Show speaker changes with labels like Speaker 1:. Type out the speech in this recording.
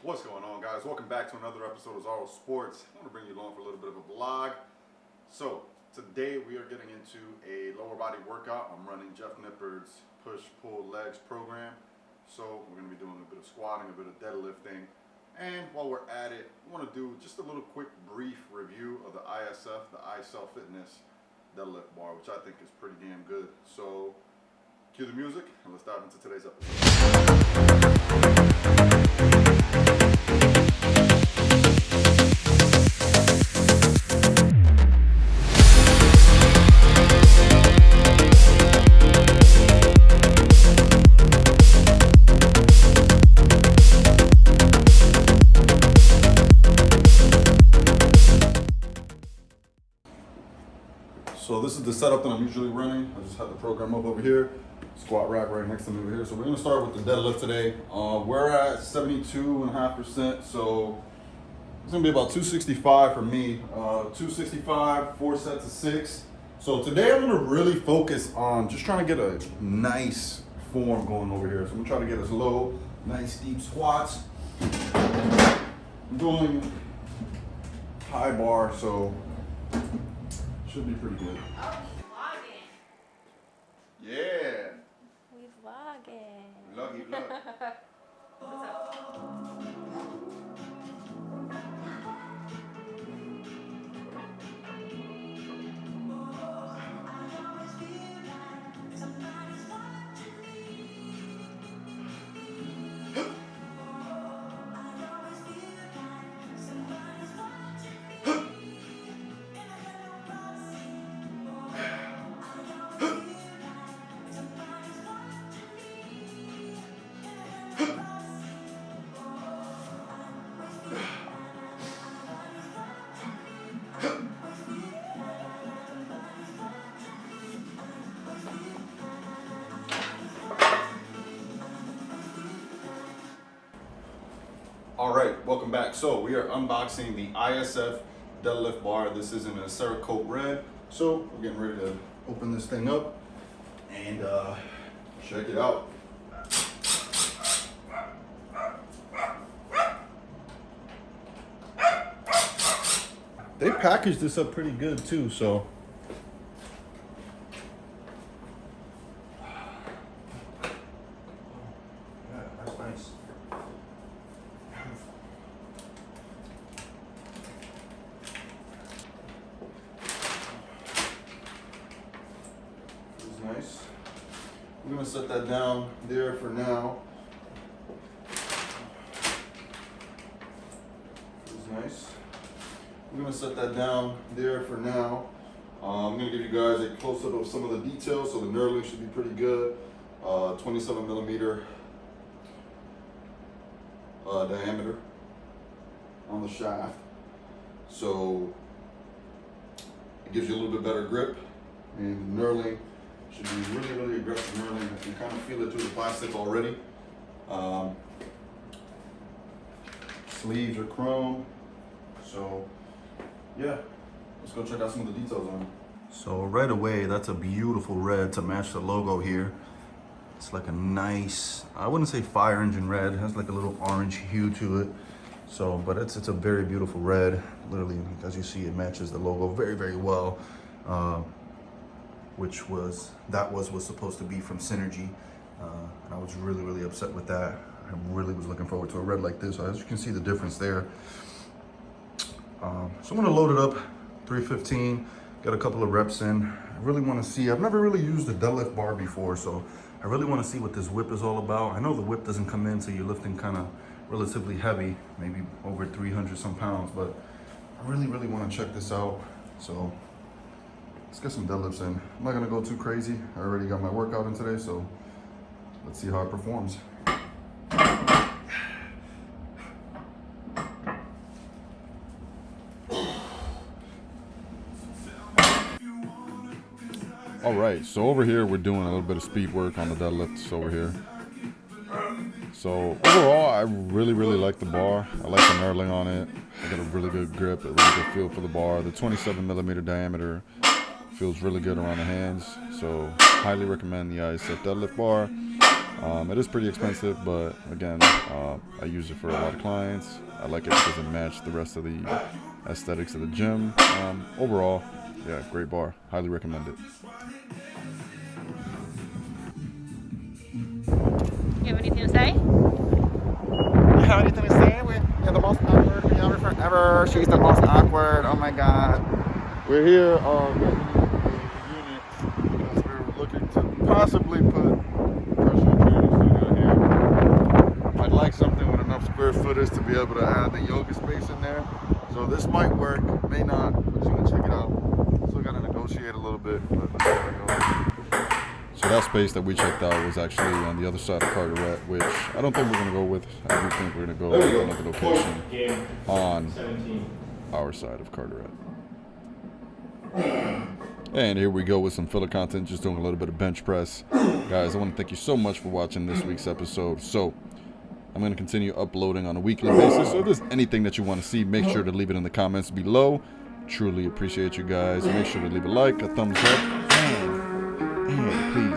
Speaker 1: What's going on, guys? Welcome back to another episode of Zarosports. I want to bring you along for a little bit of a vlog. So today we are getting into a lower body workout. I'm running Jeff Nippard's push-pull legs program. So we're going to be doing a bit of squatting, a bit of deadlifting. And while we're at it, I want to do just a little quick brief review of the ISF, the Fitness deadlift bar, which I think is pretty damn good. So cue the music and let's dive into today's episode. So this is the setup that I'm usually running. I just have the program up over here, squat rack right next to me over here. So we're gonna start with the deadlift today. We're at 72.5%, so it's gonna be about 265 for me. 265, 4 sets of 6. So today I'm gonna really focus on just trying to get a nice form going over here. So I'm gonna try to get us low, nice deep squats. I'm doing high bar, so should be pretty good.
Speaker 2: Oh, he's vlogging.
Speaker 1: Yeah.
Speaker 2: We vlogging.
Speaker 1: Lucky vlog.
Speaker 2: What's up?
Speaker 1: All right, welcome back. So we are unboxing the ISF deadlift bar. This is in a Cerakote red. So we're getting ready to open this thing up and check it out. They packaged this up pretty good too, so. Yeah, that's nice. Nice. I'm gonna set that down there for now. Feels nice. I'm gonna set that down there for now. I'm gonna give you guys a close-up of some of the details. So the knurling should be pretty good. 27 millimeter diameter on the shaft. So it gives you a little bit better grip, and the knurling should be really, really aggressive knurling. I can kind of feel it through the plastic already. Sleeves are chrome. So yeah, let's go check out some of the details on it. So right away, that's a beautiful red to match the logo here. It's like a nice, I wouldn't say fire engine red. It has like a little orange hue to it. So, but it's a very beautiful red. Literally, as you see, it matches the logo very, very well. Which was supposed to be from Synergy. And I was really, really upset with that. I really was looking forward to a red like this. So as you can see the difference there. So I'm gonna load it up, 315, get a couple of reps in. I really wanna see, I've never really used a deadlift bar before, so I really wanna see what this whip is all about. I know the whip doesn't come in, so you're lifting kind of relatively heavy, maybe over 300 some pounds, but I really, really wanna check this out. So let's get some deadlifts in. I'm not gonna go too crazy. I already got my workout in today, so let's see how it performs. All right, so over here we're doing a little bit of speed work on the deadlifts over here. So overall, I really, really like the bar. I like the knurling on it. I got a really good grip, a really good feel for the bar. The 27 millimeter diameter feels really good around the hands. So highly recommend the ISF deadlift bar. It is pretty expensive, but again, I use it for a lot of clients. I like it because it matches the rest of the aesthetics of the gym. Overall, yeah, great bar. Highly recommend it.
Speaker 2: You have anything to say?
Speaker 3: You have anything to say? You're the most awkward videographer ever. She's the most awkward. Oh my god.
Speaker 1: We're here unit because we're looking to possibly put personal training studio here. I'd like something with enough square footage to be able to add the yoga space in there. So this might work, may not. We're just gonna check it out. Still gotta negotiate a little bit, but let's see how it goes. So that space that we checked out was actually on the other side of Carteret, which I don't think we're gonna go with. I do think we're gonna go with another location on our side of Carteret. And here we go with some filler content, just doing a little bit of bench press. Guys, I want to thank you so much for watching this week's episode. So I'm going to continue uploading on a weekly basis. So if there's anything that you want to see, make sure to leave it in the comments below. Truly appreciate you guys. Make sure to leave a like, a thumbs up, and please